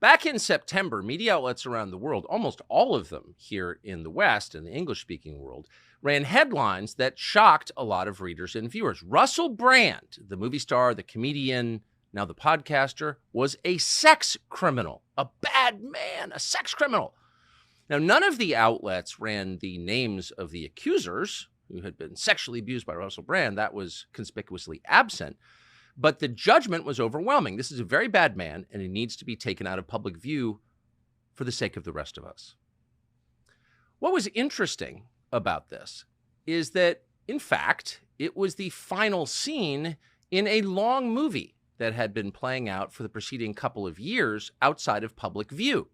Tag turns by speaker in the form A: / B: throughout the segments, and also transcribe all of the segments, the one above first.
A: Back in September, media outlets around the world, almost all of them here in the West and the English-speaking world, ran headlines that shocked a lot of readers and viewers. Russell Brand, the movie star, the comedian, now the podcaster, was a sex criminal, a bad man, a sex criminal. Now, none of the outlets ran the names of the accusers who had been sexually abused by Russell Brand. That was conspicuously absent. But the judgment was overwhelming. This is a very bad man, and he needs to be taken out of public view for the sake of the rest of us. What was interesting about this is that, in fact, it was the final scene in a long movie that had been playing out for the preceding couple of years outside of public view.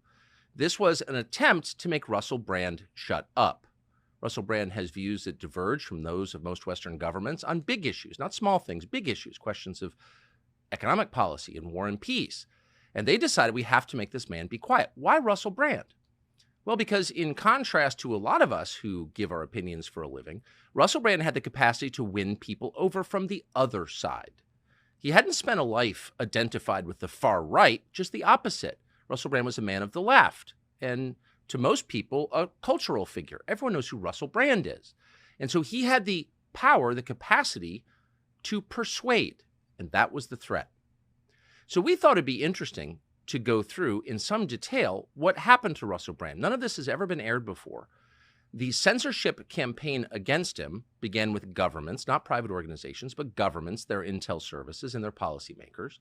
A: This was an attempt to make Russell Brand shut up. Russell Brand has views that diverge from those of most Western governments on big issues, not small things, big issues, questions of economic policy and war and peace. And they decided we have to make this man be quiet. Why Russell Brand? Well, because in contrast to a lot of us who give our opinions for a living, Russell Brand had the capacity to win people over from the other side. He hadn't spent a life identified with the far right, just the opposite. Russell Brand was a man of the left, and to most people, a cultural figure. Everyone knows who Russell Brand is. And so he had the power, the capacity to persuade, and that was the threat. So we thought it'd be interesting to go through in some detail what happened to Russell Brand. None of this has ever been aired before. The censorship campaign against him began with governments, not private organizations, but governments, their intel services, and their policymakers.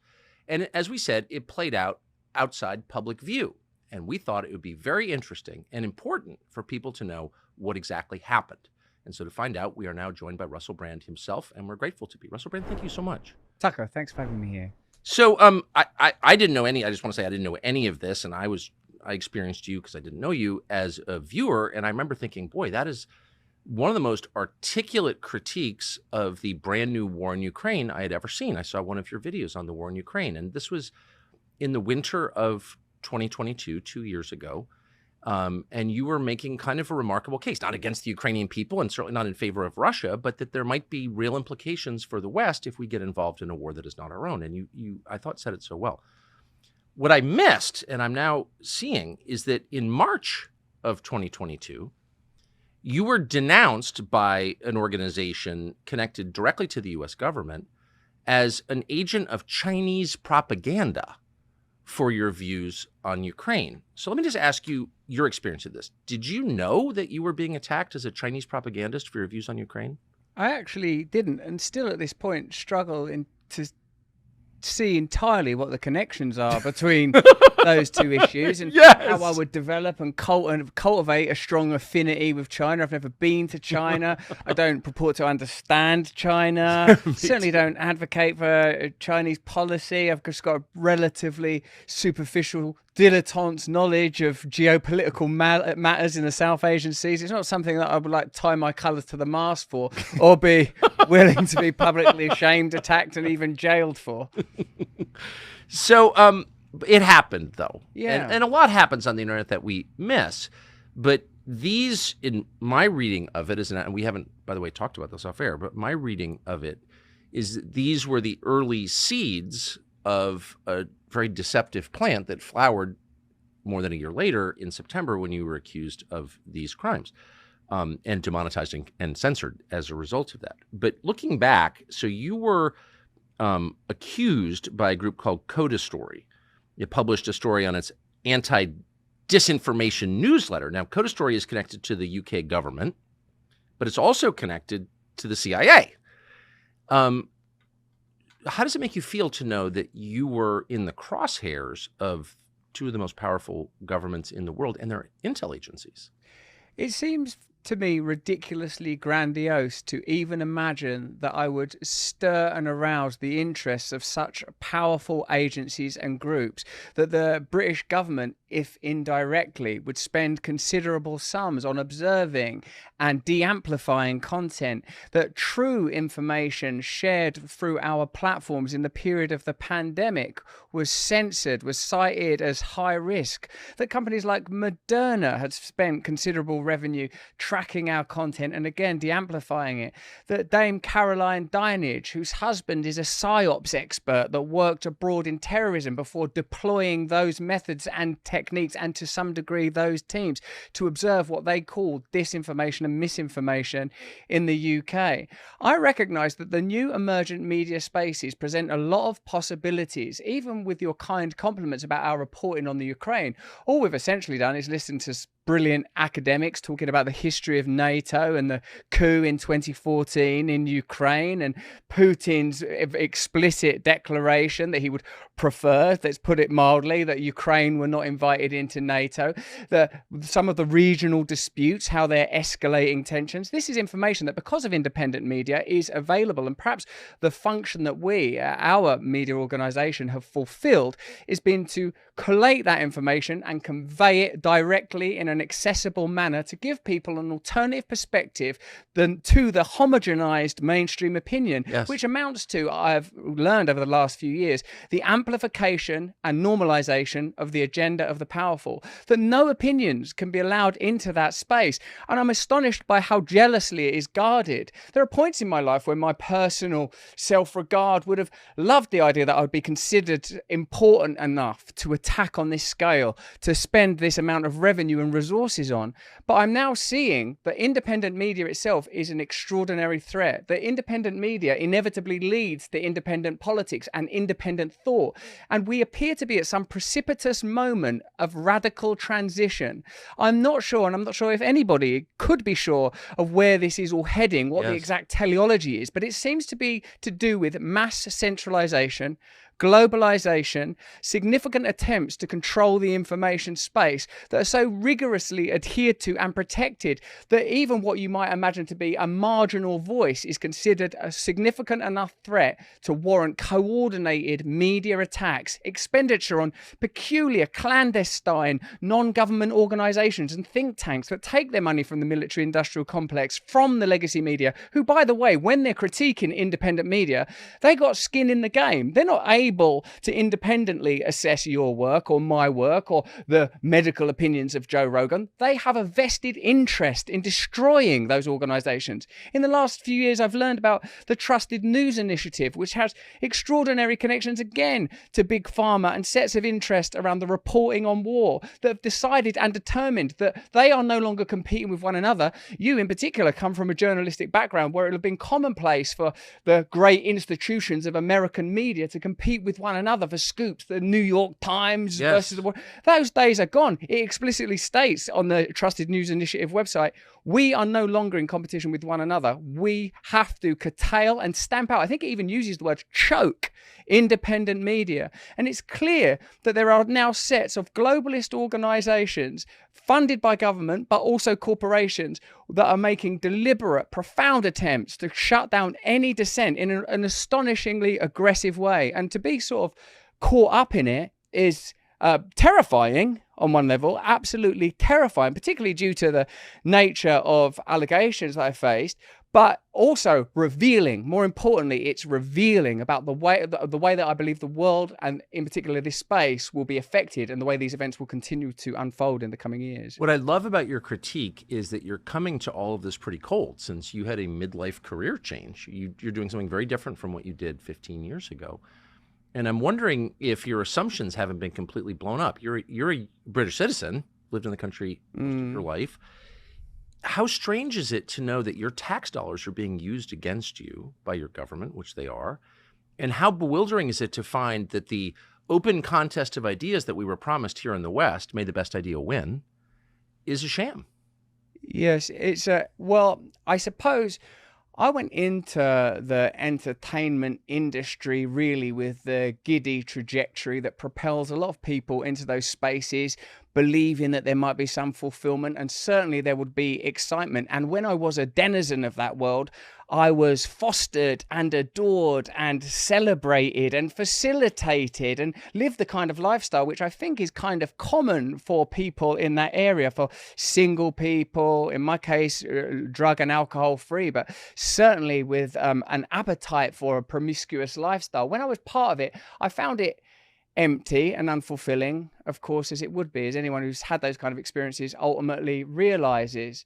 A: And as we said, it played out outside public view. And we thought it would be very interesting and important for people to know what exactly happened. And so to find out, we are now joined by Russell Brand himself, and we're grateful to be. Russell Brand, thank you so much.
B: Tucker, thanks for having me here.
A: So I didn't know any, I just want to say I didn't know any of this, and I experienced you because I didn't know you as a viewer, and I remember thinking, boy, that is one of the most articulate critiques of the brand new war in Ukraine I had ever seen. I saw one of your videos on the war in Ukraine, and this was in the winter of 2022, 2 years ago, and you were making kind of a remarkable case, not against the Ukrainian people and certainly not in favor of Russia, but that there might be real implications for the West if we get involved in a war that is not our own. And you I thought, said it so well. What I missed, and I'm now seeing, is that in March of 2022, you were denounced by an organization connected directly to the U.S. government as an agent of Chinese propaganda for your views on Ukraine. So let me just ask you your experience of this. Did you know that you were being attacked as a Chinese propagandist for your views on Ukraine?
B: I actually didn't, and still at this point struggle to see entirely what the connections are between those two issues and how I would develop and cultivate a strong affinity with China. I've never been to China. I don't purport to understand China. Certainly don't advocate for Chinese policy. I've just got a relatively superficial dilettante knowledge of geopolitical matters in the South Asian seas. It's not something that I would like to tie my colours to the mast for or be willing to be publicly shamed, attacked, and even jailed for.
A: So it happened, though.
B: Yeah.
A: And a lot happens on the internet that we miss. But these, in my reading of it, and we haven't, by the way, talked about this off air, but my reading of it is that these were the early seeds of a very deceptive plant that flowered more than a year later in September when you were accused of these crimes and demonetized and censored as a result of that. But looking back, so you were accused by a group called Coda Story. It published a story on its anti-disinformation newsletter. Now, Coda Story is connected to the UK government, but it's also connected to the CIA. How does it make you feel to know that you were in the crosshairs of two of the most powerful governments in the world and their intel agencies?
B: It seems to me ridiculously grandiose to even imagine that I would stir and arouse the interests of such powerful agencies and groups that the British government if indirectly, would spend considerable sums on observing and de-amplifying content, that true information shared through our platforms in the period of the pandemic was censored, was cited as high risk, that companies like Moderna had spent considerable revenue tracking our content and again de-amplifying it, that Dame Caroline Dinenage, whose husband is a psyops expert that worked abroad in terrorism before deploying those methods and techniques and to some degree those teams to observe what they called disinformation and misinformation in the UK. I recognise that the new emergent media spaces present a lot of possibilities, even with your kind compliments about our reporting on the Ukraine. All we've essentially done is listen to brilliant academics talking about the history of NATO and the coup in 2014 in Ukraine and Putin's explicit declaration that he would prefer, let's put it mildly, that Ukraine were not invited into NATO, that some of the regional disputes, how they're escalating tensions. This is information that, because of independent media, is available, and perhaps the function that we, our media organisation, have fulfilled is been to collate that information and convey it directly in an accessible manner to give people an alternative perspective to the homogenized mainstream opinion, which amounts to, I've learned over the last few years, the amplification and normalization of the agenda of the powerful, that no opinions can be allowed into that space. And I'm astonished by how jealously it is guarded. There are points in my life where my personal self-regard would have loved the idea that I would be considered important enough to attack on this scale, to spend this amount of revenue and resources on. But I'm now seeing that independent media itself is an extraordinary threat. That independent media inevitably leads to independent politics and independent thought. And we appear to be at some precipitous moment of radical transition. I'm not sure, and I'm not sure if anybody could be sure of where this is all heading, what the exact teleology is, but it seems to be to do with mass centralization, globalization, significant attempts to control the information space that are so rigorously adhered to and protected that even what you might imagine to be a marginal voice is considered a significant enough threat to warrant coordinated media attacks, expenditure on peculiar, clandestine, non-government organizations and think tanks that take their money from the military-industrial complex, from the legacy media, who, by the way, when they're critiquing independent media, they got skin in the game. They're not able to independently assess your work or my work or the medical opinions of Joe Rogan. They have a vested interest in destroying those organizations. In the last few years, I've learned about the Trusted News Initiative, which has extraordinary connections again to Big Pharma and sets of interest around the reporting on war, that have decided and determined that they are no longer competing with one another. You in particular come from a journalistic background where it would have been commonplace for the great institutions of American media to compete with one another for scoops, the New York Times versus the world. Those days are gone. It explicitly states on the Trusted News Initiative website, we are no longer in competition with one another. We have to curtail and stamp out, I think it even uses the word choke, independent media. And it's clear that there are now sets of globalist organizations funded by government, but also corporations, that are making deliberate, profound attempts to shut down any dissent in an astonishingly aggressive way. And to be sort of caught up in it is terrifying on one level, absolutely terrifying, particularly due to the nature of allegations that I faced, but also revealing. More importantly, it's revealing about the way that I believe the world, and in particular this space, will be affected, and the way these events will continue to unfold in the coming years.
A: What I love about your critique is that you're coming to all of this pretty cold, since you had a midlife career change. You're doing something very different from what you did 15 years ago. And I'm wondering if your assumptions haven't been completely blown up. You're a British citizen, lived in the country most of your life. How strange is it to know that your tax dollars are being used against you by your government, which they are? And how bewildering is it to find that the open contest of ideas that we were promised here in the West, may the best idea win, is a sham?
B: Yes, well, I suppose I went into the entertainment industry really with the giddy trajectory that propels a lot of people into those spaces, believing that there might be some fulfillment, and certainly there would be excitement. And when I was a denizen of that world, I was fostered and adored and celebrated and facilitated and lived the kind of lifestyle which I think is kind of common for people in that area, for single people, in my case, drug and alcohol free, but certainly with an appetite for a promiscuous lifestyle. When I was part of it, I found it empty and unfulfilling, of course, as it would be, as anyone who's had those kind of experiences ultimately realizes.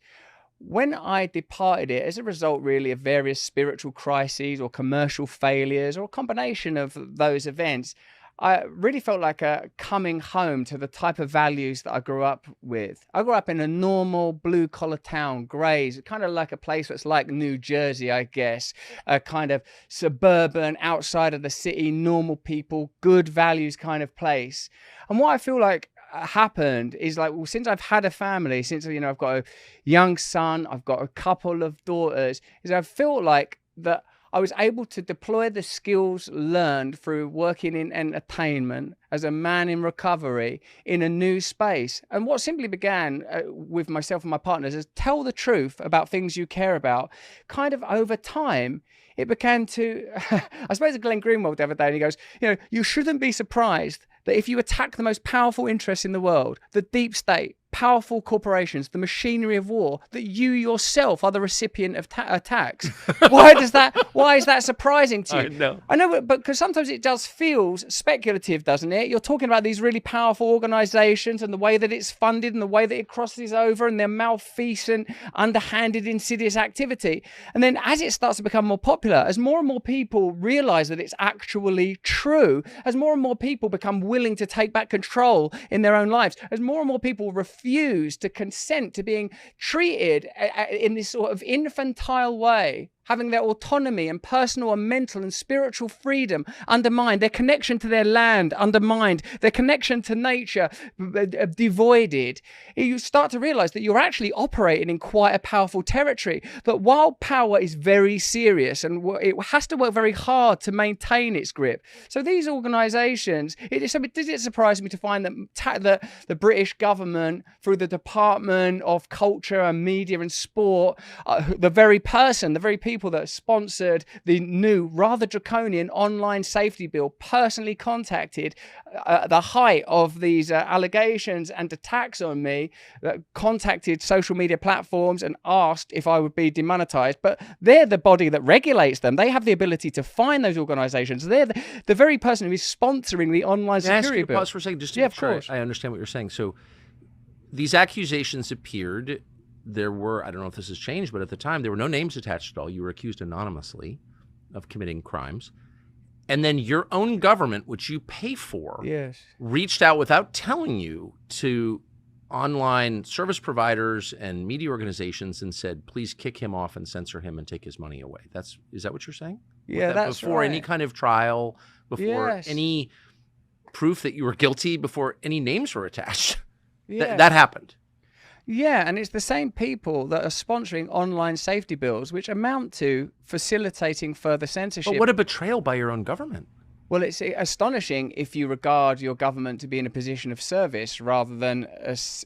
B: When I departed it, as a result really of various spiritual crises or commercial failures or a combination of those events, I really felt like a coming home to the type of values that I grew up with. I grew up in a normal blue-collar town, Grays, kind of like a place that's like New Jersey, I guess, a kind of suburban, outside of the city, normal people, good values kind of place. And what I feel like happened is, like, well, since I've had a family, since, you know, I've got a young son, I've got a couple of daughters, is I feel like that I was able to deploy the skills learned through working in entertainment as a man in recovery in a new space. And what simply began with myself and my partners is tell the truth about things you care about. Kind of over time, it began to, I suppose Glenn Greenwald the other day, and he goes, you know, you shouldn't be surprised that if you attack the most powerful interests in the world, the deep state, powerful corporations, the machinery of war, that you yourself are the recipient of attacks. Why is that surprising to you? I know, but because sometimes it does feel speculative, doesn't it? You're talking about these really powerful organizations and the way that it's funded and the way that it crosses over and their malfeasant, underhanded, insidious activity. And then as it starts to become more popular, as more and more people realize that it's actually true, as more and more people become willing to take back control in their own lives, as more and more people refuse to consent to being treated in this sort of infantile way, having their autonomy and personal and mental and spiritual freedom undermined, their connection to their land undermined, their connection to nature devoided, you start to realize that you're actually operating in quite a powerful territory. That while power is very serious and it has to work very hard to maintain its grip. So these organizations, did it surprise me to find that the British government, through the Department of Culture and Media and Sport, the very people that sponsored the new, rather draconian online safety bill, personally contacted the height of these allegations and attacks on me, contacted social media platforms and asked if I would be demonetized. But they're the body that regulates them. They have the ability to find those organizations. They're the very person who is sponsoring the online security bill.
A: Pause for a second, just to make sure I understand what you're saying. So these accusations appeared. There were, I don't know if this has changed, but at the time, there were no names attached at all. You were accused anonymously of committing crimes. And then your own government, which you pay for, reached out without telling you to online service providers and media organizations and said, please kick him off and censor him and take his money away. Is that what you're saying?
B: Yeah, that's
A: before
B: right.
A: Any kind of trial, before any proof that you were guilty, before any names were attached. That happened.
B: Yeah, and it's the same people that are sponsoring online safety bills, which amount to facilitating further censorship.
A: But what a betrayal by your own government.
B: Well, it's astonishing if you regard your government to be in a position of service rather than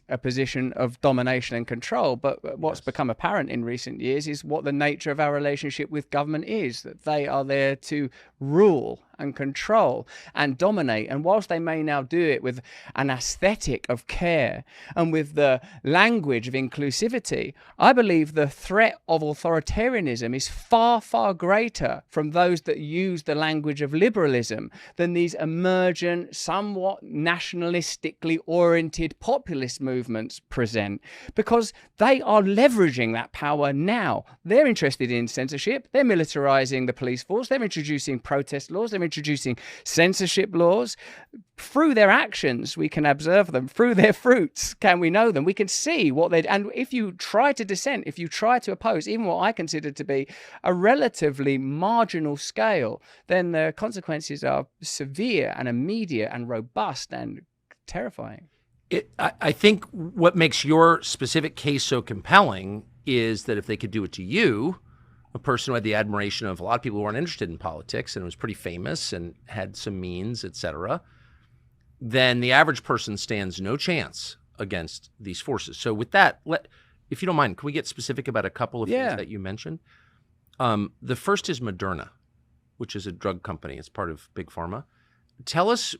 B: a position of domination and control. But what's become apparent in recent years is what the nature of our relationship with government is, that they are there to rule and control and dominate. And whilst they may now do it with an aesthetic of care and with the language of inclusivity, I believe the threat of authoritarianism is far, far greater from those that use the language of liberalism than these emergent, somewhat nationalistically oriented populist movements present, because they are leveraging that power now. They're interested in censorship. They're militarizing the police force. They're introducing protest laws. They're introducing censorship laws. Through their actions, we can observe them. Through their fruits, can we know them? We can see what they... And if you try to dissent, if you try to oppose, even what I consider to be a relatively marginal scale, then the consequences are severe and immediate and robust and terrifying.
A: I think what makes your specific case so compelling is that if they could do it to you, a person who had the admiration of a lot of people who weren't interested in politics and was pretty famous and had some means, et cetera, then the average person stands no chance against these forces. So with that, if you don't mind, can we get specific about a couple of things that you mentioned? The first is Moderna, which is a drug company. It's part of Big Pharma. Tell us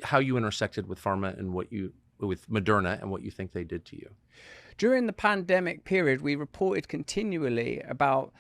A: how you intersected with pharma and with Moderna and what you think they did to you.
B: During the pandemic period, we reported continually about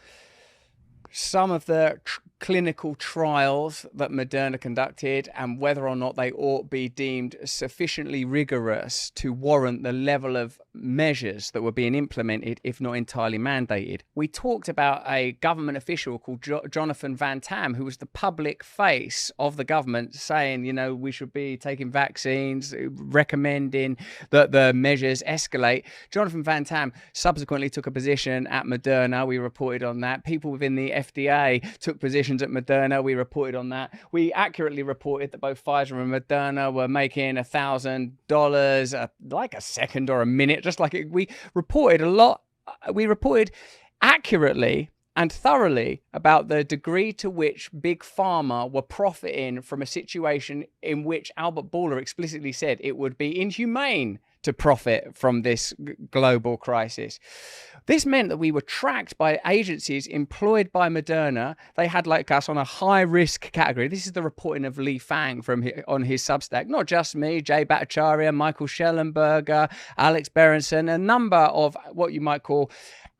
B: some of the clinical trials that Moderna conducted and whether or not they ought be deemed sufficiently rigorous to warrant the level of measures that were being implemented, if not entirely mandated. We talked about a government official called Jonathan Van Tam, who was the public face of the government, saying, you know, we should be taking vaccines, recommending that the measures escalate. Jonathan Van Tam subsequently took a position at Moderna. We reported on that. People within the FDA took positions at Moderna. We reported on that. We accurately reported that both Pfizer and Moderna were making $1,000 like a second or a minute, just like it. We reported a lot. We reported accurately and thoroughly about the degree to which Big Pharma were profiting from a situation in which Albert Bourla explicitly said it would be inhumane to profit from this global crisis. This meant that we were tracked by agencies employed by Moderna. They had like us on a high risk category. This is the reporting of Li Fang on his Substack. Not just me, Jay Bhattacharya, Michael Schellenberger, Alex Berenson, a number of what you might call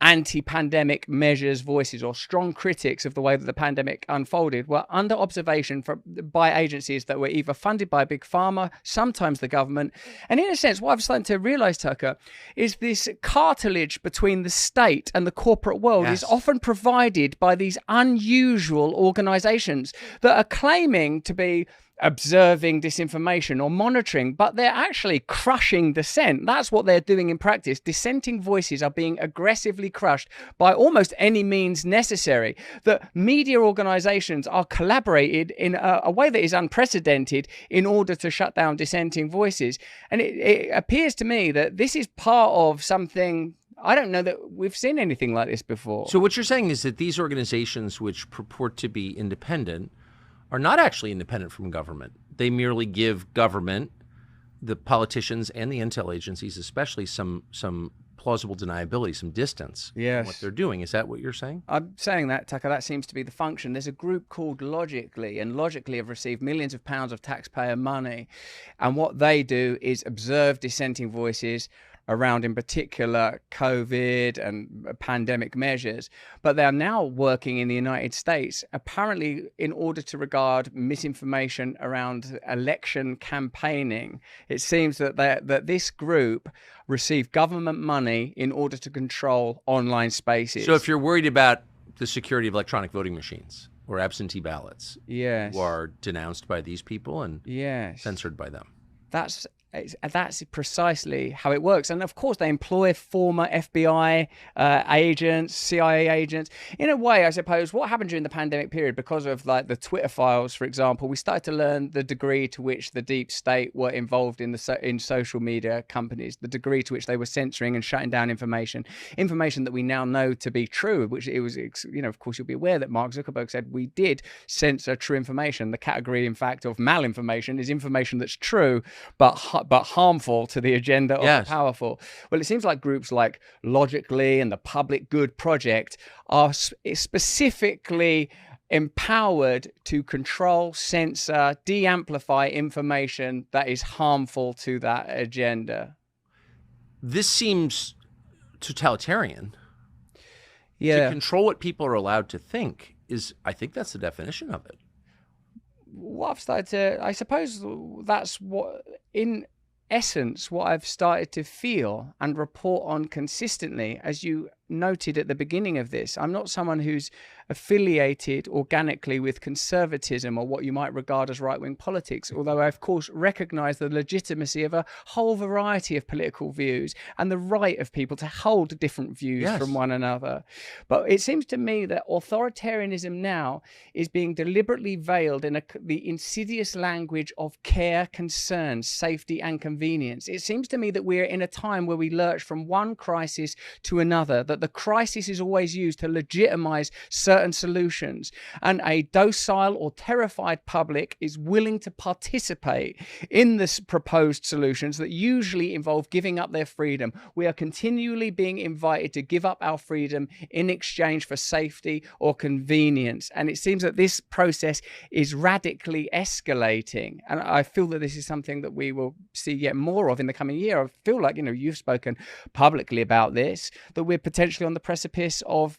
B: anti-pandemic measures voices or strong critics of the way that the pandemic unfolded were under observation by agencies that were either funded by Big Pharma, sometimes the government. And in a sense, what I've started to realize, Tucker, is this cartilage between the state and the corporate world is often provided by these unusual organizations that are claiming to be observing disinformation or monitoring, but they're actually crushing dissent. That's what they're doing in practice. Dissenting voices are being aggressively crushed by almost any means necessary. That media organizations are collaborated in a way that is unprecedented in order to shut down dissenting voices. And it appears to me that this is part of something. I don't know that we've seen anything like this before.
A: So what you're saying is that these organizations, which purport to be independent, are not actually independent from government. They merely give government, the politicians and the intel agencies especially, some plausible deniability, some distance from what they're doing. Is that what you're saying?
B: I'm saying that, Tucker. That seems to be the function. There's a group called Logically, and Logically have received millions of pounds of taxpayer money. And what they do is observe dissenting voices around, in particular, COVID and pandemic measures. But they are now working in the United States, apparently in order to regard misinformation around election campaigning. It seems that this group received government money in order to control online spaces.
A: So if you're worried about the security of electronic voting machines or absentee ballots, who are denounced by these people and censored by them.
B: That's precisely how it works. And of course, they employ former FBI agents, CIA agents. In a way, I suppose, what happened during the pandemic period, because of like the Twitter files, for example, we started to learn the degree to which the deep state were involved in social media companies, the degree to which they were censoring and shutting down information that we now know to be true, which it was, you know, of course, you'll be aware that Mark Zuckerberg said we did censor true information. The category, in fact, of malinformation is information that's true, but harmful to the agenda of the powerful. Well, it seems like groups like Logically and the Public Good Project are specifically empowered to control, censor, de-amplify information that is harmful to that agenda.
A: This seems totalitarian. To control what people are allowed to think I think that's the definition of it.
B: What I've started to, I suppose that's what, in essence, what I've started to feel and report on consistently, as you noted at the beginning of this. I'm not someone who's affiliated organically with conservatism or what you might regard as right-wing politics, although I, of course, recognize the legitimacy of a whole variety of political views and the right of people to hold different views from one another. But it seems to me that authoritarianism now is being deliberately veiled in the insidious language of care, concern, safety, and convenience. It seems to me that we're in a time where we lurch from one crisis to another, that that the crisis is always used to legitimize certain solutions, and a docile or terrified public is willing to participate in this proposed solutions that usually involve giving up their freedom. We are continually being invited to give up our freedom in exchange for safety or convenience. And it seems that this process is radically escalating. And I feel that this is something that we will see yet more of in the coming year. I feel like, you've spoken publicly about this, that we're potentially on the precipice of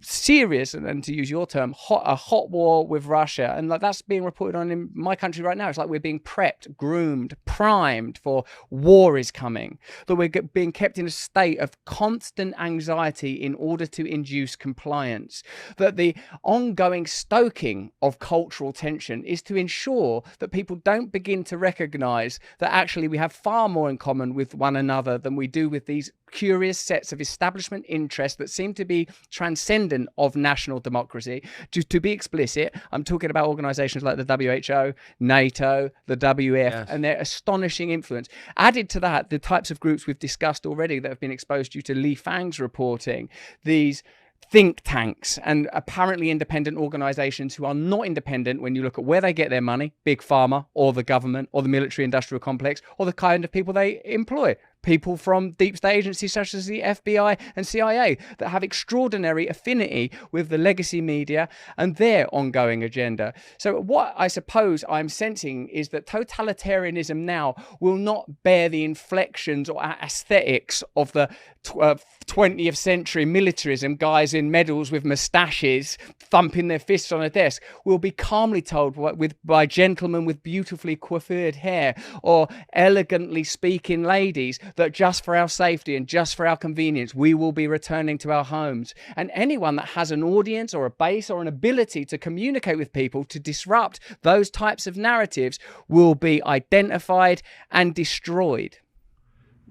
B: serious, and to use your term, a hot war with Russia. And like that's being reported on in my country right now. It's like we're being prepped, groomed, primed for war is coming, that we're being kept in a state of constant anxiety in order to induce compliance, that the ongoing stoking of cultural tension is to ensure that people don't begin to recognize that actually we have far more in common with one another than we do with these curious sets of establishment interests that seem to be transcendent of national democracy. To be explicit, I'm talking about organizations like the WHO, NATO, the WEF, and their astonishing influence. Added to that, the types of groups we've discussed already that have been exposed due to Li Fang's reporting, these think tanks and apparently independent organizations who are not independent when you look at where they get their money, big pharma or the government or the military industrial complex, or the kind of people they employ. People from deep state agencies such as the FBI and CIA that have extraordinary affinity with the legacy media and their ongoing agenda. So what I suppose I'm sensing is that totalitarianism now will not bear the inflections or aesthetics of the 20th century militarism, guys in medals with moustaches thumping their fists on a desk. Will be calmly told by gentlemen with beautifully coiffured hair or elegantly speaking ladies that just for our safety and just for our convenience, we will be returning to our homes. And anyone that has an audience or a base or an ability to communicate with people to disrupt those types of narratives will be identified and destroyed.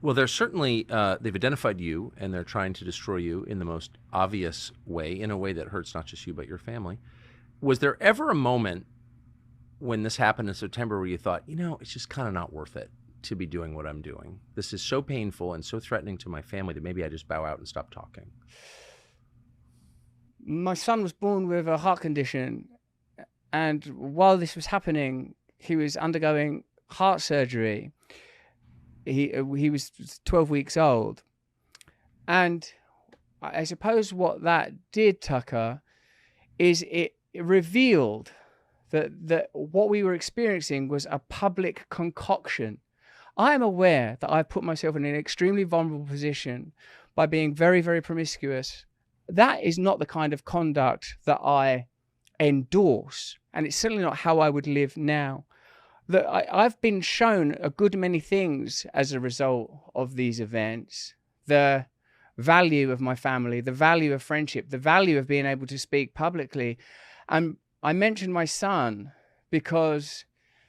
A: Well, they're certainly, they've identified you, and they're trying to destroy you in the most obvious way, in a way that hurts not just you, but your family. Was there ever a moment when this happened in September where you thought, it's just kind of not worth it to be doing what I'm doing? This is so painful and so threatening to my family that maybe I just bow out and stop talking.
B: My son was born with a heart condition, and while this was happening, he was undergoing heart surgery. He was 12 weeks old. And I suppose what that did, Tucker, is it revealed that what we were experiencing was a public concoction. I am aware that I've put myself in an extremely vulnerable position by being very, very promiscuous. That is not the kind of conduct that I endorse, and it's certainly not how I would live now. That I've been shown a good many things as a result of these events. The value of my family, the value of friendship, the value of being able to speak publicly. And I mentioned my son because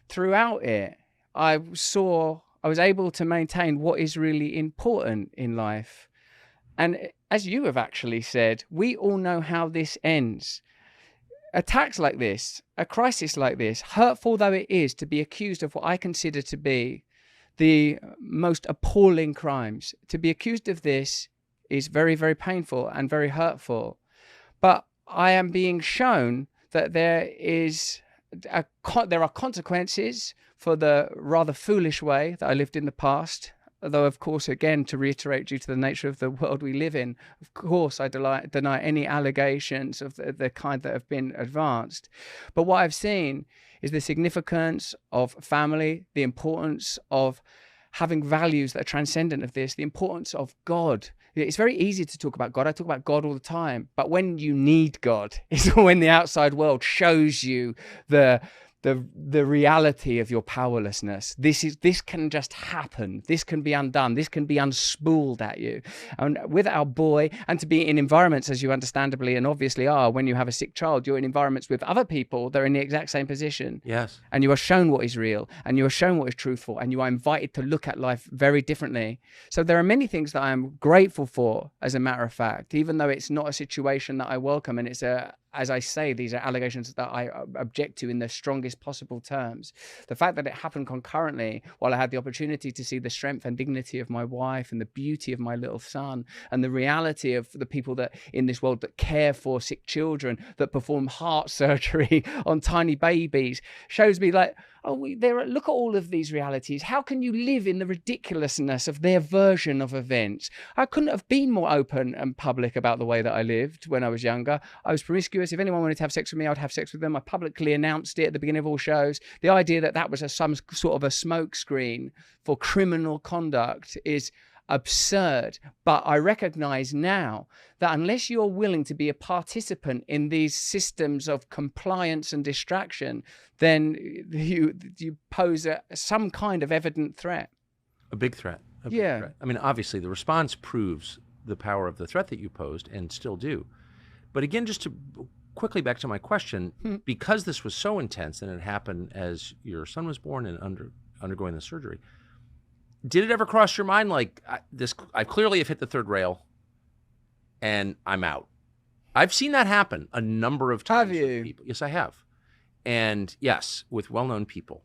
B: throughout it, I was able to maintain what is really important in life. And as you have actually said, we all know how this ends. Attacks like this, a crisis like this, hurtful though it is to be accused of what I consider to be the most appalling crimes, to be accused of this is very, very painful and very hurtful. But I am being shown that there are consequences for the rather foolish way that I lived in the past. Although, of course, again, to reiterate, due to the nature of the world we live in, of course, I deny any allegations of the kind that have been advanced. But what I've seen is the significance of family, the importance of having values that are transcendent of this, the importance of God. It's very easy to talk about God. I talk about God all the time. But when you need God is when the outside world shows you the reality of your powerlessness. This can just happen. This can be undone. This can be unspooled at you. And with our boy, and to be in environments, as you understandably and obviously are, when you have a sick child, you're in environments with other people that are in the exact same position.
A: Yes.
B: And you are shown what is real, and you are shown what is truthful, and you are invited to look at life very differently. So there are many things that I am grateful for, as a matter of fact, even though it's not a situation that I welcome, and it's a as I say, these are allegations that I object to in the strongest possible terms. The fact that it happened concurrently while I had the opportunity to see the strength and dignity of my wife and the beauty of my little son and the reality of the people that in this world that care for sick children, that perform heart surgery on tiny babies, shows me like, look at all of these realities. How can you live in the ridiculousness of their version of events? I couldn't have been more open and public about the way that I lived when I was younger. I was promiscuous. If anyone wanted to have sex with me, I'd have sex with them. I publicly announced it at the beginning of all shows. The idea that that was some sort of a smokescreen for criminal conduct is absurd. But I recognize now that unless you're willing to be a participant in these systems of compliance and distraction, then you pose some kind of evident threat.
A: A big threat. A big threat. I mean, obviously, the response proves the power of the threat that you posed and still do. But again, just to quickly back to my question, because this was so intense and it happened as your son was born and undergoing the surgery, did it ever cross your mind like I clearly have hit the third rail and I'm out? I've seen that happen a number of times.
B: Have you?
A: With people. Yes, I have. And yes, with well-known people.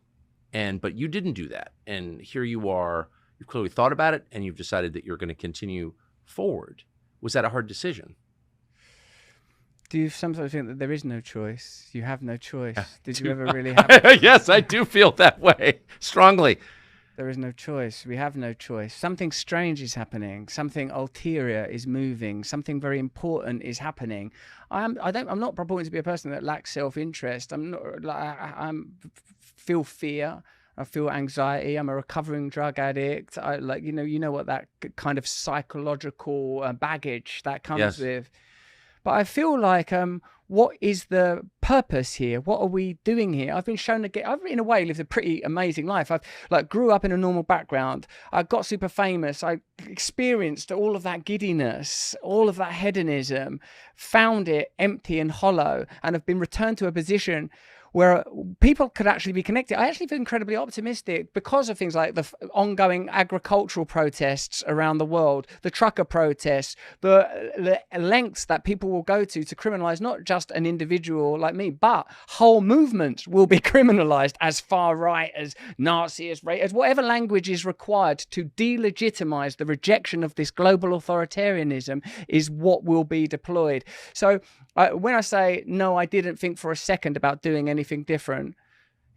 A: But you didn't do that. And here you are. You've clearly thought about it and you've decided that you're going to continue forward. Was that a hard decision?
B: Do you sometimes think that there is no choice? You have no choice. Did you ever really have?
A: Yes, I do feel that way strongly.
B: There is no choice. We have no choice. Something strange is happening. Something ulterior is moving. Something very important is happening. I'm not purporting to be a person that lacks self-interest. I feel fear. I feel anxiety. I'm a recovering drug addict. You know what that kind of psychological baggage that comes with. But I feel like, what is the purpose here? What are we doing here? I've been shown I've in a way lived a pretty amazing life. I've grew up in a normal background. I got super famous. I experienced all of that giddiness, all of that hedonism, found it empty and hollow, and have been returned to a position where people could actually be connected. I actually feel incredibly optimistic because of things like the ongoing agricultural protests around the world, the trucker protests, the lengths that people will go to criminalize not just an individual like me, but whole movements will be criminalized as far right, as Nazi, as whatever language is required to delegitimize the rejection of this global authoritarianism is what will be deployed. So when I say, no, I didn't think for a second about doing anything different,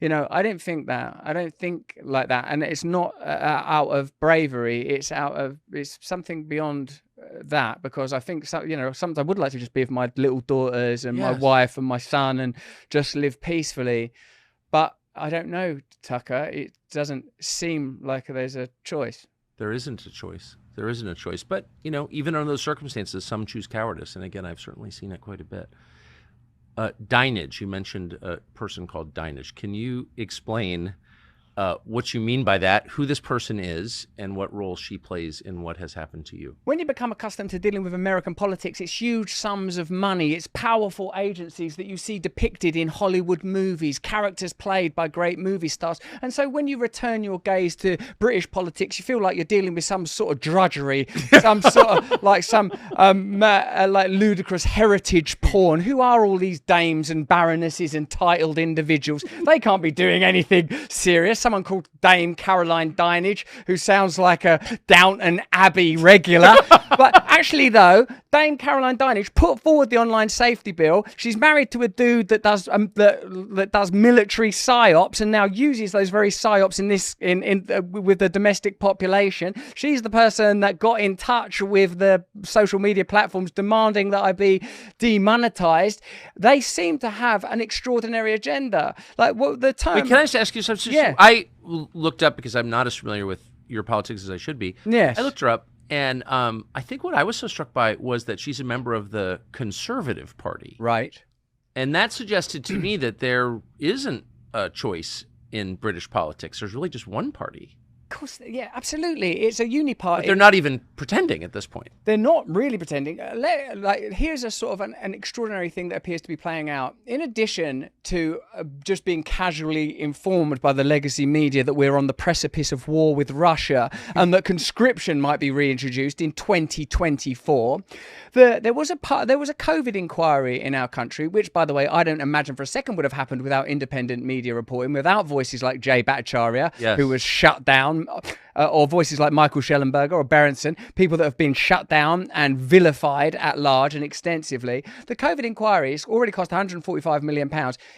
B: I didn't think that. I don't think like that. And it's not out of bravery. It's something beyond that, because I think, sometimes I would like to just be with my little daughters and my wife and my son and just live peacefully. But I don't know, Tucker. It doesn't seem like there's a choice.
A: There isn't a choice. There isn't a choice. But, even under those circumstances, some choose cowardice. And again, I've certainly seen it quite a bit. Dinage, you mentioned a person called Dinage. Can you explain what you mean by that, who this person is, and what role she plays in what has happened to you?
B: When you become accustomed to dealing with American politics, it's huge sums of money. It's powerful agencies that you see depicted in Hollywood movies, characters played by great movie stars. And so when you return your gaze to British politics, you feel like you're dealing with some sort of drudgery, some sort of like ludicrous heritage porn. Who are all these dames and baronesses and titled individuals? They can't be doing anything serious. Someone called Dame Caroline Dinage, who sounds like a Downton Abbey regular. But actually, though, Dame Caroline Dinage put forward the online safety bill. She's married to a dude that does military psyops and now uses those very psyops with the domestic population. She's the person that got in touch with the social media platforms demanding that I be demonetized. They seem to have an extraordinary agenda. Like what the term.
A: Wait, can I just ask you something?
B: Yeah.
A: I looked up, because I'm not as familiar with your politics as I should be.
B: Yes.
A: I looked her up, and I think what I was so struck by was that she's a member of the Conservative Party.
B: Right.
A: And that suggested to me that there isn't a choice in British politics. There's really just one party.
B: course, yeah, absolutely. It's a uniparty.
A: But they're not even pretending at this point.
B: They're not really pretending. Here's a sort of an extraordinary thing that appears to be playing out. In addition to just being casually informed by the legacy media that we're on the precipice of war with Russia and that conscription might be reintroduced in 2024, there was a COVID inquiry in our country, which, by the way, I don't imagine for a second would have happened without independent media reporting, without voices like Jay Bhattacharya, who was shut down, or voices like Michael Schellenberger or Berenson, people that have been shut down and vilified at large and extensively. The COVID inquiry has already cost £145 million.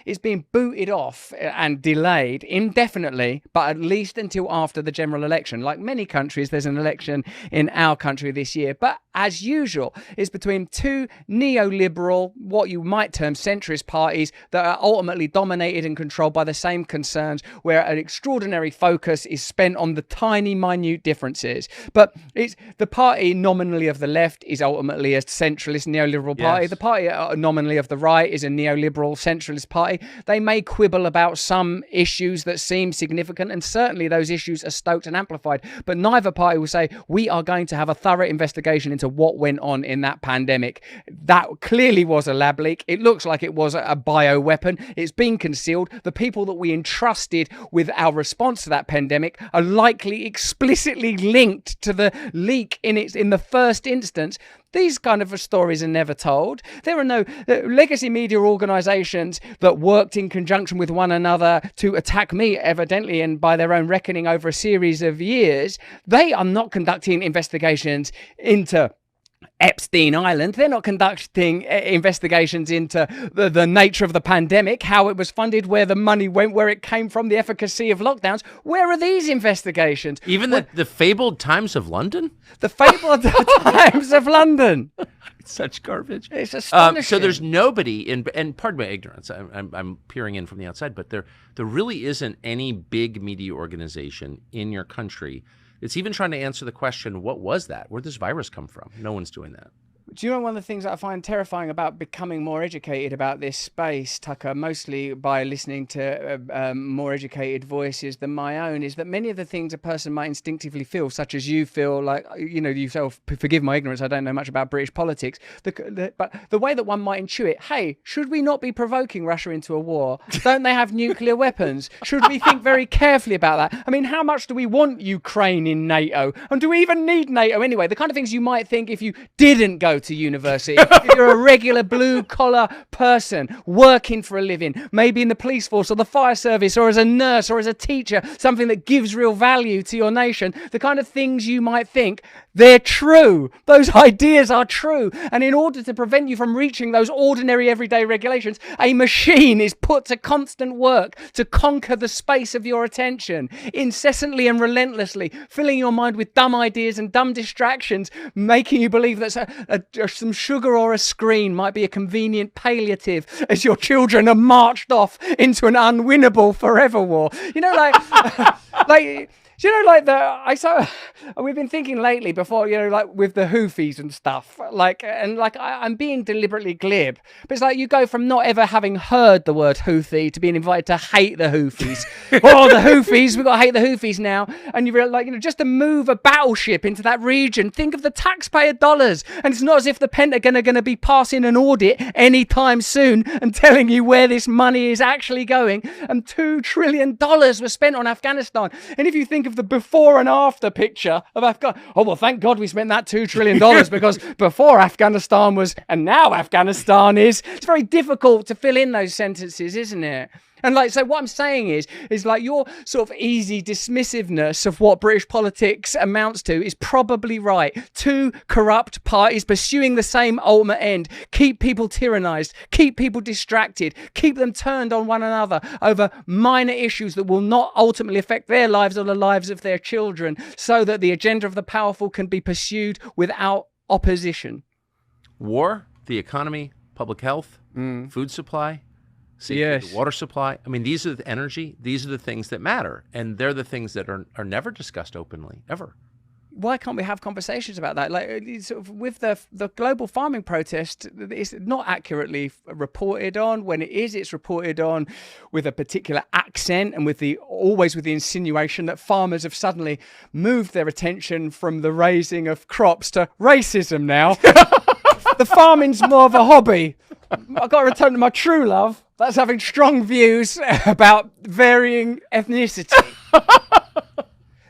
B: It's being booted off and delayed indefinitely, but at least until after the general election. Like many countries, there's an election in our country this year. But as usual, it's between two neoliberal, what you might term centrist parties that are ultimately dominated and controlled by the same concerns, where an extraordinary focus is spent on the tiny, minute differences. But it's the party nominally of the left is ultimately a centralist neoliberal party. Yes. The party nominally of the right is a neoliberal centralist party. They may quibble about some issues that seem significant, and certainly those issues are stoked and amplified. But neither party will say, we are going to have a thorough investigation into what went on in that pandemic. That clearly was a lab leak. It looks like it was a bioweapon. It's been concealed. The people that we entrusted with our response to that pandemic are likely explicitly linked to the leak in the first instance. These kind of stories are never told. There are no legacy media organisations that worked in conjunction with one another to attack me, evidently, and by their own reckoning over a series of years. They are not conducting investigations into Epstein Island. They're not conducting investigations into the nature of the pandemic, how it was funded, where the money went, where it came from, the efficacy of lockdowns. Where are these investigations?
A: Even the fabled Times of London?
B: The fabled Times of London.
A: It's such garbage.
B: It's astonishing.
A: So there's nobody, and pardon my ignorance, I'm peering in from the outside, but there really isn't any big media organization in your country it's even trying to answer the question, what was that? Where'd this virus come from? No one's doing that.
B: Do you know one of the things that I find terrifying about becoming more educated about this space, Tucker, mostly by listening to more educated voices than my own, is that many of the things a person might instinctively feel, such as you feel like, forgive my ignorance, I don't know much about British politics, but the way that one might intuit, hey, should we not be provoking Russia into a war? Don't they have nuclear weapons? Should we think very carefully about that? I mean, how much do we want Ukraine in NATO? And do we even need NATO anyway? The kind of things you might think if you didn't go to university, if you're a regular blue-collar person working for a living, maybe in the police force or the fire service or as a nurse or as a teacher, something that gives real value to your nation, the kind of things you might think, they're true. Those ideas are true. And in order to prevent you from reaching those ordinary everyday regulations, a machine is put to constant work to conquer the space of your attention, incessantly and relentlessly, filling your mind with dumb ideas and dumb distractions, making you believe that some sugar or a screen might be a convenient palliative as your children are marched off into an unwinnable forever war. We've been thinking lately before, with the Houthis and stuff, I'm being deliberately glib, but it's like you go from not ever having heard the word Houthi to being invited to hate the Houthis. Oh, the Houthis, we've got to hate the Houthis now. And you realize, just to move a battleship into that region, think of the taxpayer dollars. And it's not as if the Pentagon are going to be passing an audit anytime soon and telling you where this money is actually going. And $2 trillion was spent on Afghanistan. And if you think of the before and after picture of Afghanistan, oh, well, thank God we spent that $2 trillion because before Afghanistan was, and now Afghanistan is, it's very difficult to fill in those sentences, isn't it? And so what I'm saying is your sort of easy dismissiveness of what British politics amounts to is probably right. Two corrupt parties pursuing the same ultimate end. Keep people tyrannized, keep people distracted, keep them turned on one another over minor issues that will not ultimately affect their lives or the lives of their children, so that the agenda of the powerful can be pursued without opposition.
A: War, the economy, public health, food supply, the water supply. I mean, these are the energy. These are the things that matter. And they're the things that are never discussed openly, ever.
B: why can't we have conversations about that? Like sort of with the global farming protest, it's not accurately reported on. When it is, it's reported on with a particular accent and always with the insinuation that farmers have suddenly moved their attention from the raising of crops to racism now. The farming's more of a hobby. I've got to return to my true love. That's having strong views about varying ethnicity.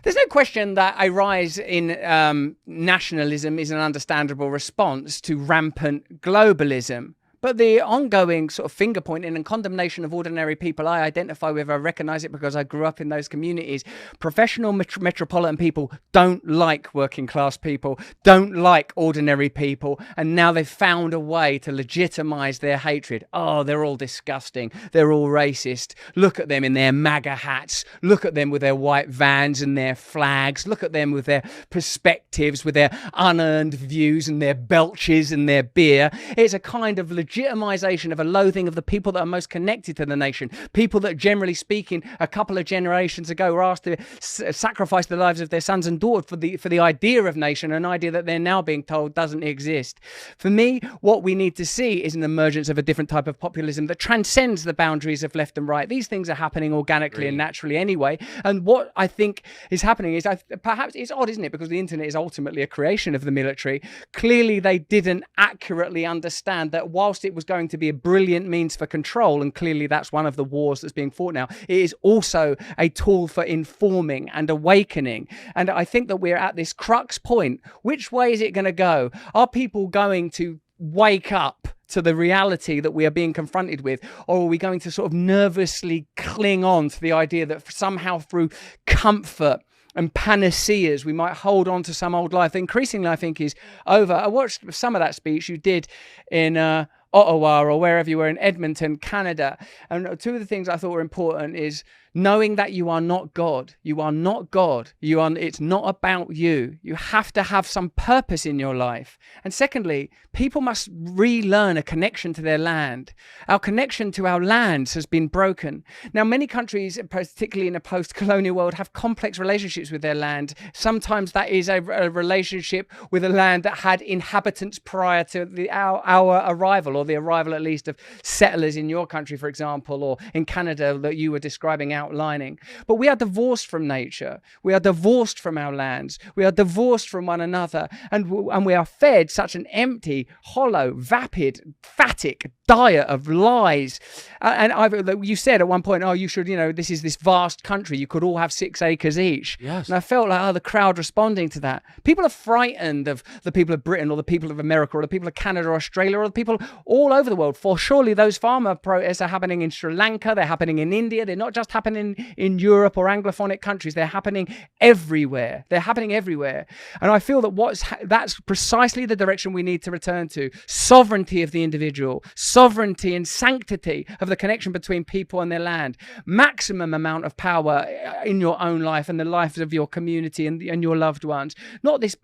B: There's no question that a rise in nationalism is an understandable response to rampant globalism. But the ongoing sort of finger pointing and condemnation of ordinary people I identify with, I recognize it because I grew up in those communities. Professional metropolitan people don't like working class people, don't like ordinary people. And now they've found a way to legitimize their hatred. Oh, they're all disgusting. They're all racist. Look at them in their MAGA hats. Look at them with their white vans and their flags. Look at them with their perspectives, with their unearned views and their belches and their beer. It's a kind of legitimization of a loathing of the people that are most connected to the nation, people that, generally speaking, a couple of generations ago were asked to sacrifice the lives of their sons and daughters for the idea of nation, an idea that they're now being told doesn't exist. For me, what we need to see is an emergence of a different type of populism that transcends the boundaries of left and right. These things are happening organically and naturally anyway. And what I think is happening is, perhaps it's odd, isn't it? Because the internet is ultimately a creation of the military. Clearly, they didn't accurately understand that whilst it was going to be a brilliant means for control, and clearly that's one of the wars that's being fought now, it is also a tool for informing and awakening. And I think that we're at this crux point. Which way is it going to go? Are people going to wake up to the reality that we are being confronted with, or are we going to sort of nervously cling on to the idea that somehow through comfort and panaceas we might hold on to some old life that increasingly I think is over? I watched some of that speech you did in Ottawa or wherever you were, in Edmonton, Canada. And two of the things I thought were important is knowing that you are not God. You are not God. It's not about you. You have to have some purpose in your life. And secondly, people must relearn a connection to their land. Our connection to our lands has been broken. Now, many countries, particularly in a post-colonial world, have complex relationships with their land. Sometimes that is a relationship with a land that had inhabitants prior to our arrival, or the arrival at least of settlers in your country, for example, or in Canada that you were describing outlining. But we are divorced from nature. We are divorced from our lands. We are divorced from one another. And we are fed such an empty, hollow, vapid, phatic diet of lies. You said at one point, oh, you should, this is this vast country. You could all have 6 acres each.
A: Yes.
B: And I felt like, the crowd responding to that. People are frightened of the people of Britain or the people of America or the people of Canada or Australia or the people all over the world. For surely those farmer protests are happening in Sri Lanka. They're happening in India. They're not just happening in Europe or Anglophonic countries. They're happening everywhere. They're happening everywhere. And I feel that that's precisely the direction we need to return to. Sovereignty of the individual, sovereignty and sanctity of the connection between people and their land, maximum amount of power in your own life and the lives of your community and your loved ones. Not this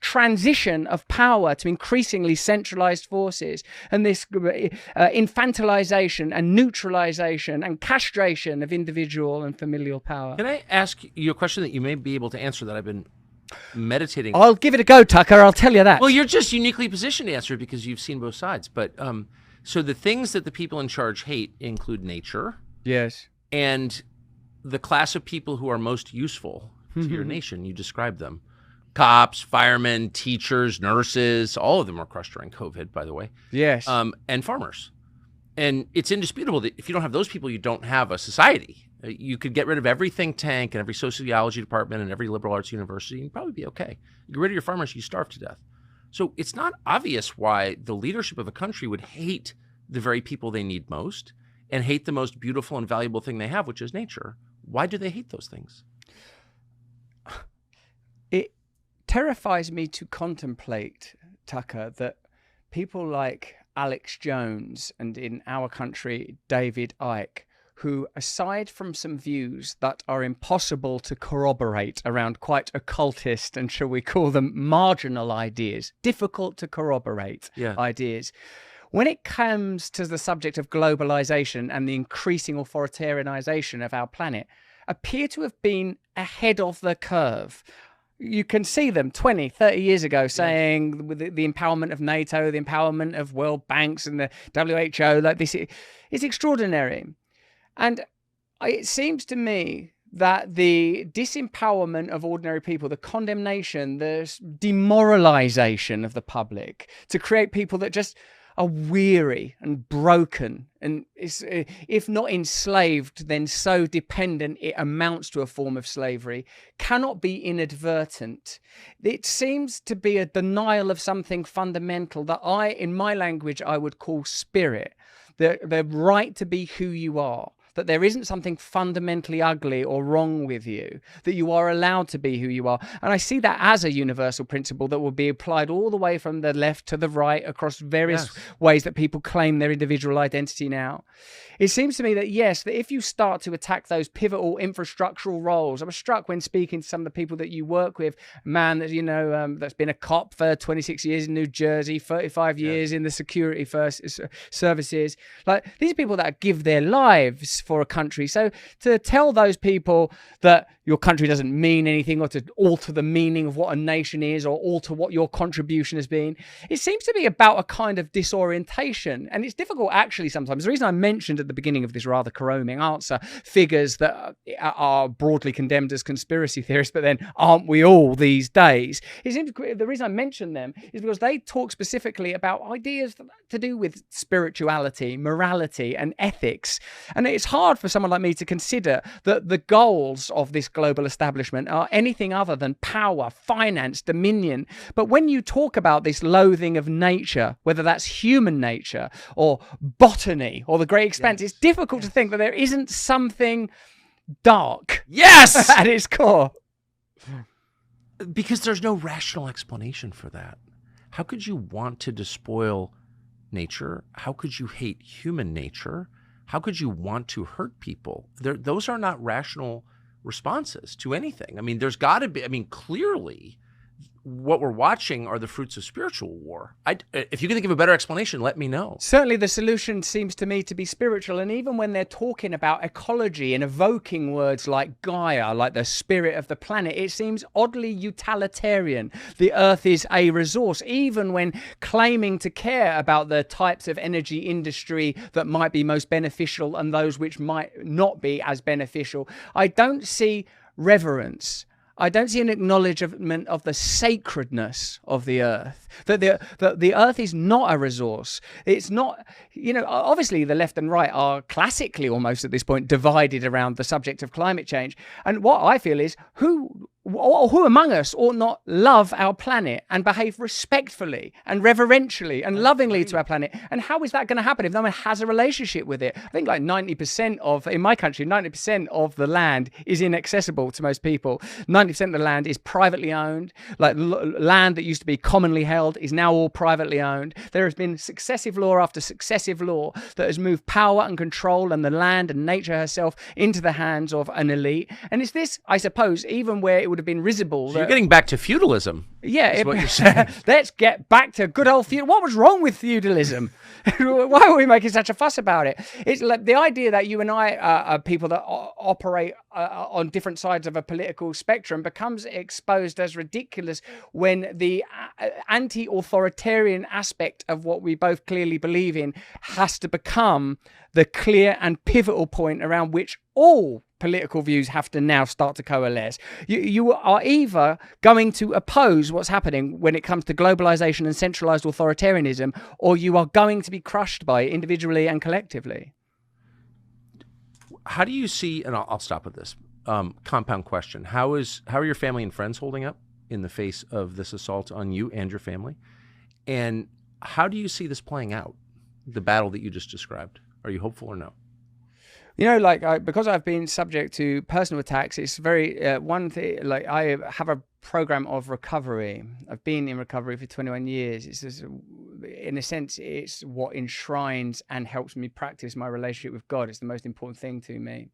B: transition of power to increasingly centralized forces and this infantilization and neutralization and castration of individual and familial power.
A: Can I ask you a question that you may be able to answer that I've been meditating?
B: I'll give it a go, Tucker. I'll tell you that.
A: Well, you're just uniquely positioned to answer it because you've seen both sides. But so the things that the people in charge hate include nature.
B: Yes.
A: And the class of people who are most useful to your nation. You described them. Cops, firemen, teachers, nurses, all of them are crushed during COVID, by the way.
B: Yes.
A: And farmers. And it's indisputable that if you don't have those people, you don't have a society. You could get rid of every think tank and every sociology department and every liberal arts university and probably be okay. You get rid of your farmers, you starve to death. So it's not obvious why the leadership of a country would hate the very people they need most and hate the most beautiful and valuable thing they have, which is nature. Why do they hate those things?
B: It terrifies me to contemplate, Tucker, that people like Alex Jones and in our country, David Icke, who, aside from some views that are impossible to corroborate around quite occultist and, shall we call them, marginal ideas, difficult to corroborate ideas, when it comes to the subject of globalization and the increasing authoritarianization of our planet, appear to have been ahead of the curve. you can see them 20, 30 years ago saying with the empowerment of NATO, the empowerment of world banks and the WHO, like this is extraordinary. And it seems to me that the disempowerment of ordinary people, the condemnation, the demoralization of the public to create people that just are weary and broken and is, if not enslaved, then so dependent it amounts to a form of slavery, cannot be inadvertent. It seems to be a denial of something fundamental that in my language, I would call spirit, the right to be who you are. That there isn't something fundamentally ugly or wrong with you, that you are allowed to be who you are. And I see that as a universal principle that will be applied all the way from the left to the right across various ways that people claim their individual identity now. It seems to me that, yes, that if you start to attack those pivotal infrastructural roles, I was struck when speaking to some of the people that you work with, a man that, that's been a cop for 26 years in New Jersey, 35 years in the security services. Like, these are people that give their lives for a country. So to tell those people that your country doesn't mean anything, or to alter the meaning of what a nation is, or alter what your contribution has been, it seems to be about a kind of disorientation. And it's difficult, actually, sometimes. The reason I mentioned at the beginning of this rather corroming answer figures that are broadly condemned as conspiracy theorists, but then aren't we all these days? The reason I mention them is because they talk specifically about ideas to do with spirituality, morality, and ethics. And it's hard for someone like me to consider that the goals of this global establishment are anything other than power, finance, dominion. But when you talk about this loathing of nature, whether that's human nature or botany or the great expanse, it's difficult to think that there isn't something dark at its core.
A: Because there's no rational explanation for that. How could you want to despoil nature? How could you hate human nature? How could you want to hurt people? Those are not rational responses to anything. I mean, there's got to be, clearly what we're watching are the fruits of spiritual war. If you can think of a better explanation, let me know.
B: Certainly the solution seems to me to be spiritual. And even when they're talking about ecology and evoking words like Gaia, like the spirit of the planet, it seems oddly utilitarian. The earth is a resource, even when claiming to care about the types of energy industry that might be most beneficial and those which might not be as beneficial. I don't see reverence. I don't see an acknowledgement of the sacredness of the earth, that the earth is not a resource. It's not, obviously the left and right are classically almost at this point divided around the subject of climate change. And what I feel is who among us ought not love our planet and behave respectfully and reverentially and lovingly to our planet? And how is that going to happen if no one has a relationship with it? I think like 90% in my country, 90% of the land is inaccessible to most people. 90% of the land is privately owned. Like land that used to be commonly held is now all privately owned. There has been successive law after successive law that has moved power and control and the land and nature herself into the hands of an elite. And it's this, I suppose, even where it would have been risible.
A: So you're getting back to feudalism.
B: Yeah,
A: what you're saying.
B: Let's get back to good old feudalism. What was wrong with feudalism? Why are we making such a fuss about it? It's like the idea that you and I are people that operate on different sides of a political spectrum becomes exposed as ridiculous when the anti-authoritarian aspect of what we both clearly believe in has to become the clear and pivotal point around which all political views have to now start to coalesce. You are either going to oppose what's happening when it comes to globalization and centralized authoritarianism, or you are going to be crushed by it individually and collectively.
A: How do you see, and I'll stop with this compound question, how are your family and friends holding up in the face of this assault on you and your family? And how do you see this playing out, the battle that you just described? Are you hopeful or no?
B: Because I've been subject to personal attacks, it's very one thing. Like, I have a program of recovery. I've been in recovery for 21 years. It's just, in a sense, it's what enshrines and helps me practice my relationship with God. It's the most important thing to me.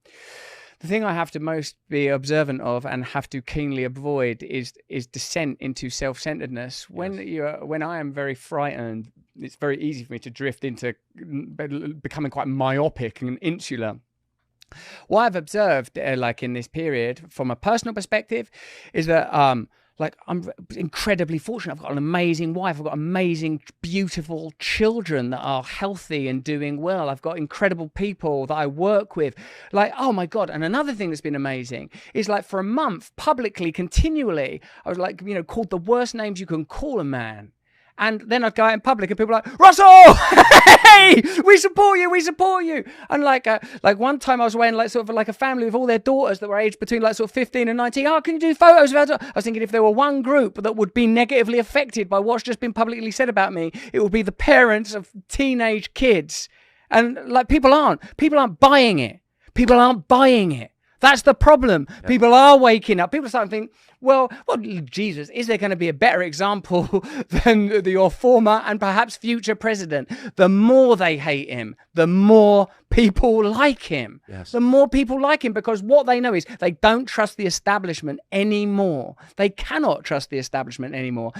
B: The thing I have to most be observant of and have to keenly avoid is descent into self-centeredness. When I am very frightened, it's very easy for me to drift into becoming quite myopic and insular. What I've observed, like in this period, from a personal perspective, is that like, I'm incredibly fortunate. I've got an amazing wife. I've got amazing, beautiful children that are healthy and doing well. I've got incredible people that I work with. Like, oh my God. And another thing that's been amazing is, like, for a month, publicly, continually, I was like, you know, called the worst names you can call a man. And then I'd go out in public and people were like, Russell, hey, we support you, we support you. And like one time I was away in like sort of like a family with all their daughters that were aged between like sort of 15 and 19. Oh, can you do photos of our daughter? I was thinking, if there were one group that would be negatively affected by what's just been publicly said about me, it would be the parents of teenage kids. And like, people aren't buying it. People aren't buying it. That's the problem. Yeah. People are waking up. People are starting to think, well, Jesus, is there going to be a better example than your former and perhaps future president? The more they hate him, the more people like him. Yes. The more people like him, because what they know is they don't trust the establishment anymore. They cannot trust the establishment anymore.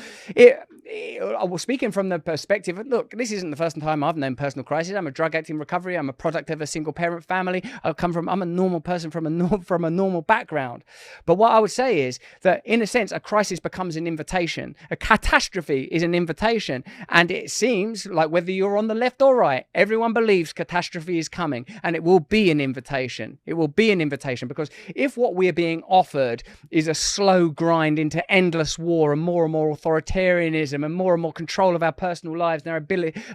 B: Speaking from the perspective of, look, this isn't the first time I've known personal crisis. I'm a drug addict in recovery. I'm a product of a single parent family. I'm a normal person from a normal background. But what I would say is that, in a sense, a crisis becomes an invitation. A catastrophe is an invitation. And it seems like, whether you're on the left or right, everyone believes catastrophe is coming, and it will be an invitation. It will be an invitation, because if what we're being offered is a slow grind into endless war and more authoritarianism and more control of our personal lives and our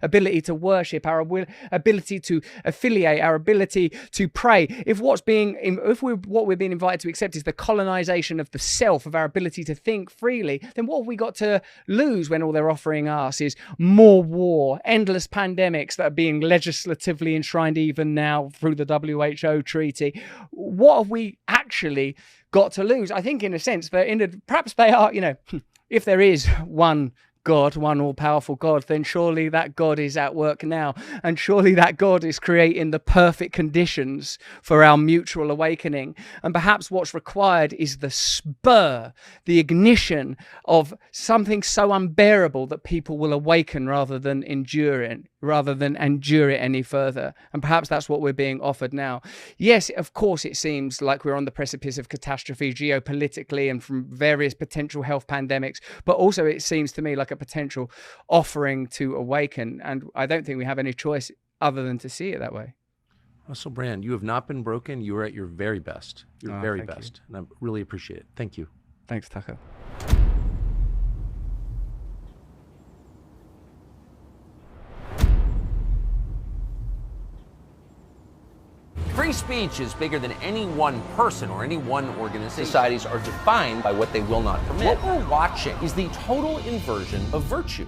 B: ability to worship, our ability to affiliate, our ability to pray, if what we're being invited to accept is the colonization of the self, of our ability to think freely, then what have we got to lose when all they're offering us is more war, endless pandemics that are being legislatively enshrined even now through the WHO treaty? What have we actually got to lose? I think, in a sense, that perhaps they are, you know, if there is one God, one all-powerful God, then surely that God is at work now, and surely that God is creating the perfect conditions for our mutual awakening. And perhaps what's required is the spur, the ignition of something so unbearable that people will awaken rather than endure it any further. And perhaps that's what we're being offered now. Yes, of course, it seems like we're on the precipice of catastrophe geopolitically and from various potential health pandemics, but also it seems to me like a potential offering to awaken. And I don't think we have any choice other than to see it that way.
A: Russell Brand, you have not been broken. You are at your very best. Your very best. And I really appreciate it. Thank you.
B: Thanks, Tucker.
A: Free speech is bigger than any one person or any one organization. Societies are defined by what they will not permit. What we're watching is the total inversion of virtue.